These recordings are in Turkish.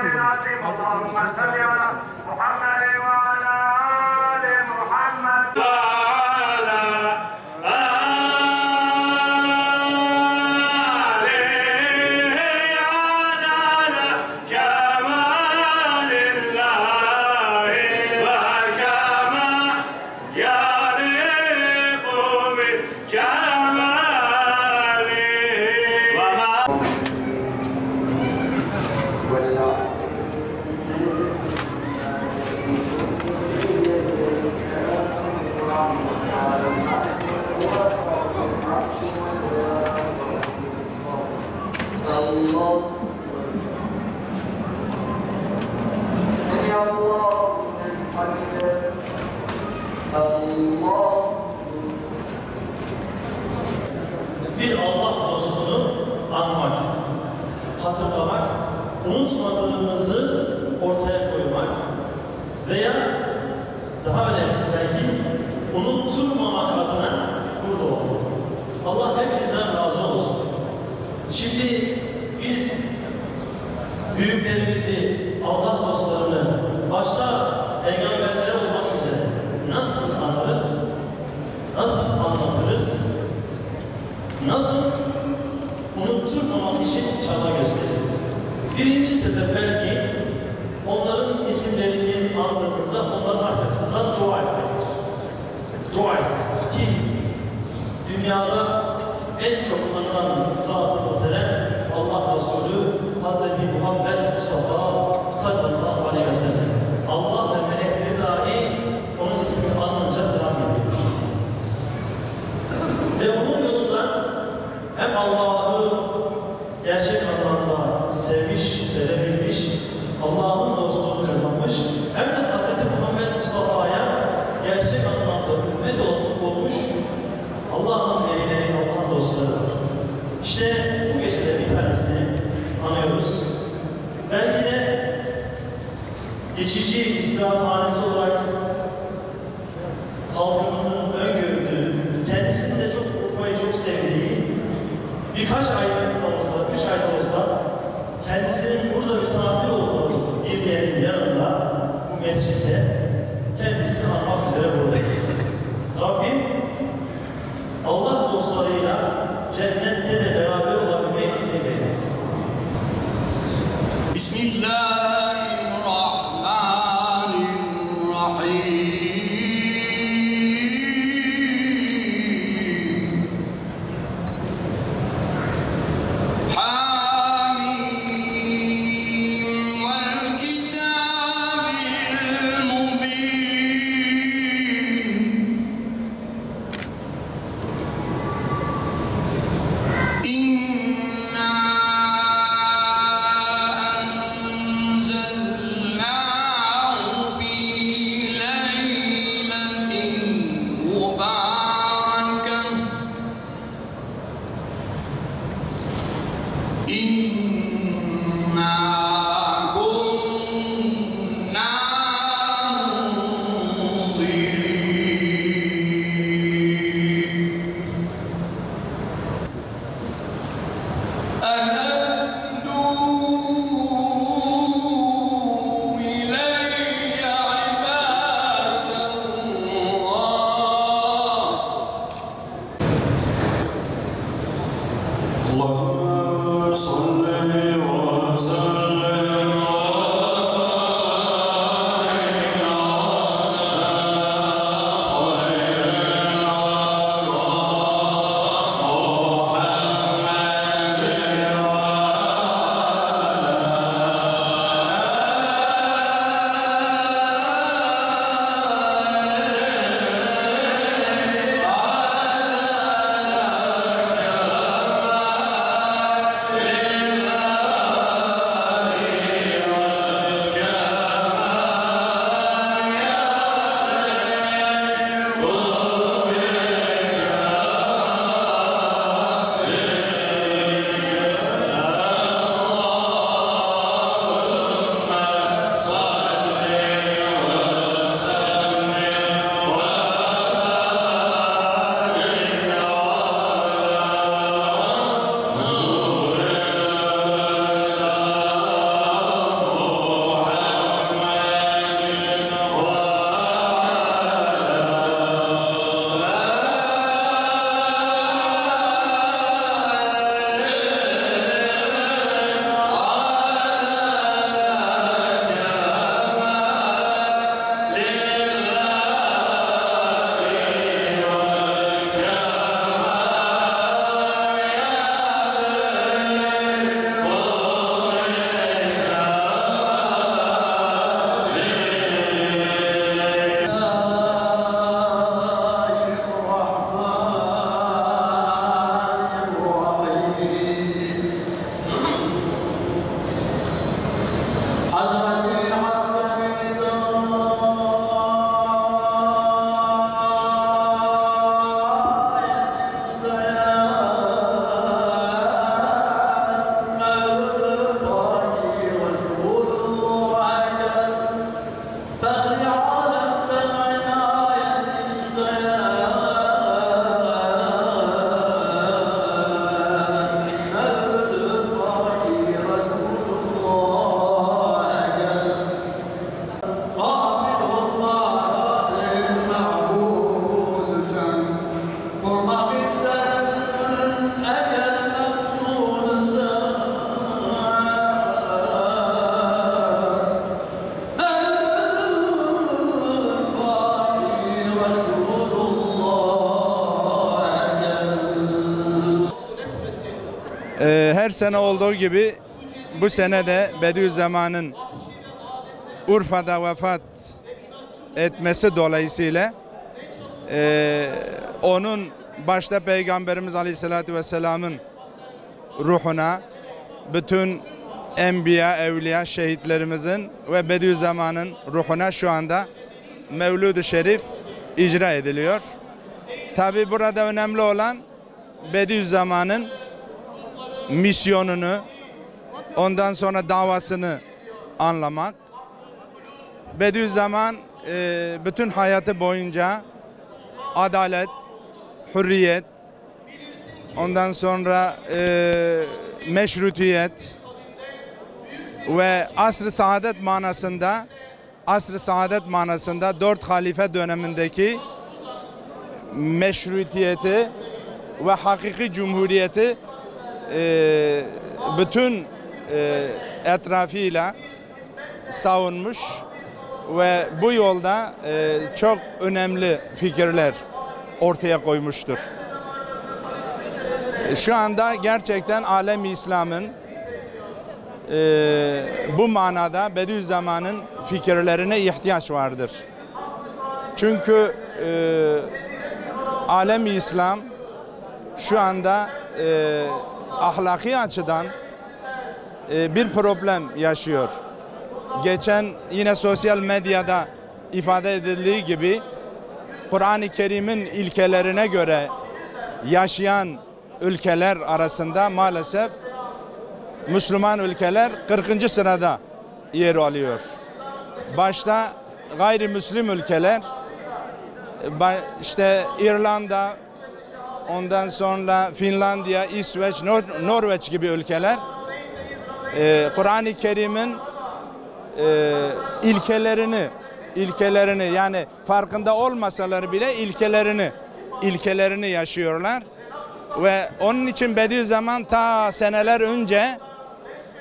العظيم اللهم صل على محمد وعلى آل محمد وعلى آله عدد جمال الله وكما يليق بجماله وما Bir Allah dostunu anmak, hatırlamak, unutmadığımızı ortaya koymak veya daha önemlisi belki unutturmamak adına burada olmak. Allah hepinizden razı olsun. Şimdi biz büyüklerimizi, Allah dostlarını, başta peygamberlere olmak üzere nasıl anarız, nasıl anlatırız, nasıl unutturmamak için çaba gösteririz. Birinci sebep belki onların isimlerini andığımızda onların arkasından dua etmektir. Dua etmektir ki dünyada en çok anılan zat-ı muhterem Allah Resulü Hazreti Muhammed Mustafa sallallahu aleyhi ve sellem. Allah ve melekleri dahi onun ismini anınca selam ediyor. Ve onun yolunda hem Allah'ı gerçek anlamda sevmiş, sevebilmiş, Allah'ın dostluğunu kazanmış, hem de Hz. Muhammed Mustafa'ya gerçek anlamda ümmet olmuş Allah'ın velileri, Allah'ın dostları. İşte bu gecede bir tanesini anıyoruz. Belki de geçici istirahathanesi olarak halkımızın öngördüğü, kendisinin de çok Urfa'yı çok sevdiği, birkaç ayda olsa, 3 ayda olsa kendisinin burada misafir olduğu bir yerin yanında, bu mescitte kendisini anmak üzere buradayız. Rabbim Allah dostlarıyla cennette de beraber olabilmeyi nasip eylesin. Her sene olduğu gibi bu sene de Bediüzzaman'ın Urfa'da vefat etmesi dolayısıyla onun başta Peygamberimiz Aleyhisselatü Vesselam'ın ruhuna, bütün enbiya, evliya, şehitlerimizin ve Bediüzzaman'ın ruhuna şu anda Mevlud-u Şerif icra ediliyor. Tabi burada önemli olan Bediüzzaman'ın misyonunu, ondan sonra davasını anlamak. Bediüzzaman bütün hayatı boyunca adalet, hürriyet, ondan sonra meşrutiyet ve asr-ı saadet manasında 4 halife dönemindeki meşrutiyeti ve hakiki cumhuriyeti bütün etrafıyla savunmuş ve bu yolda çok önemli fikirler ortaya koymuştur. Şu anda gerçekten alem-i İslam'ın bu manada Bediüzzaman'ın fikirlerine ihtiyaç vardır. Çünkü alem-i İslam şu anda ahlaki açıdan bir problem yaşıyor. Geçen yine sosyal medyada ifade edildiği gibi Kur'an-ı Kerim'in ilkelerine göre yaşayan ülkeler arasında maalesef Müslüman ülkeler 40. sırada yer alıyor. Başta gayrimüslim ülkeler, işte İrlanda, ondan sonra Finlandiya, İsveç, Norveç gibi ülkeler Kur'an-ı Kerim'in ilkelerini yani farkında olmasalar bile ilkelerini yaşıyorlar. Ve onun için Bediüzzaman ta seneler önce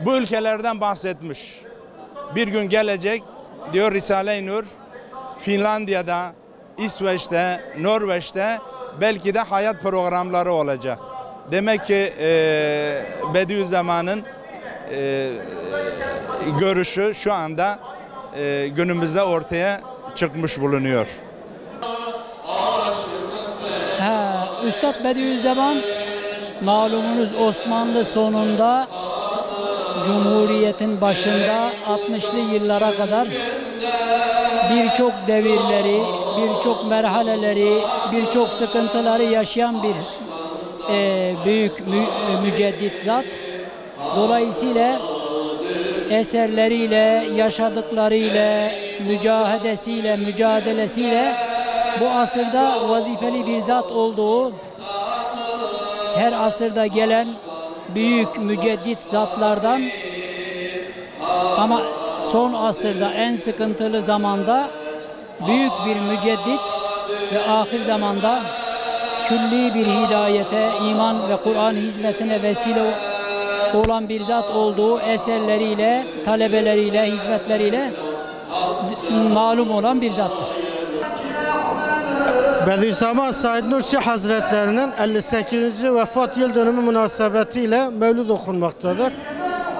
bu ülkelerden bahsetmiş. Bir gün gelecek diyor Risale-i Nur, Finlandiya'da, İsveç'te, Norveç'te belki de hayat programları olacak. Demek ki Bediüzzaman'ın görüşü şu anda günümüzde ortaya çıkmış bulunuyor. Üstad Bediüzzaman malumunuz Osmanlı sonunda Cumhuriyet'in başında 60'lı yıllara kadar birçok devirleri, birçok merhaleleri, birçok sıkıntıları yaşayan bir büyük müceddit zat. Dolayısıyla eserleriyle, yaşadıklarıyla, mücadelesiyle bu asırda vazifeli bir zat olduğu, her asırda gelen büyük müceddit zatlardan ama son asırda en sıkıntılı zamanda büyük bir müceddit ve ahir zamanda külli bir hidayete, iman ve Kur'an hizmetine vesile olan bir zat olduğu eserleriyle, talebeleriyle, hizmetleriyle malum olan bir zattır. Bediüzzaman Said Nursi Hazretlerinin 58. vefat yıl dönümü münasebetiyle mevlid okunmaktadır.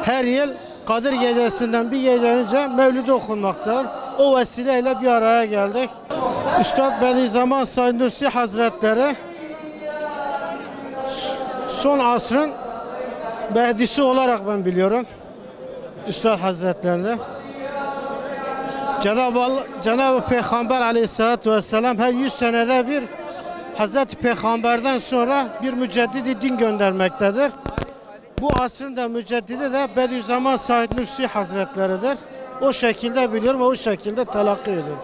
Her yıl Kadir Gecesi'nden bir gece önce mevlid okunmaktadır. O vesileyle bir araya geldik. Üstad Bediüzzaman Said Nursi Hazretleri son asrın behdisi olarak ben biliyorum Üstad Hazretlerini. Cenab-ı Peygamber Aleyhisselatü Vesselam her 100 senede bir Hazreti Peygamber'den sonra bir müceddidi din göndermektedir. Bu asrın da müceddidi de Bediüzzaman Said Nursi Hazretleri'dir. O şekilde biliyorum ve o şekilde telakki ediyorum.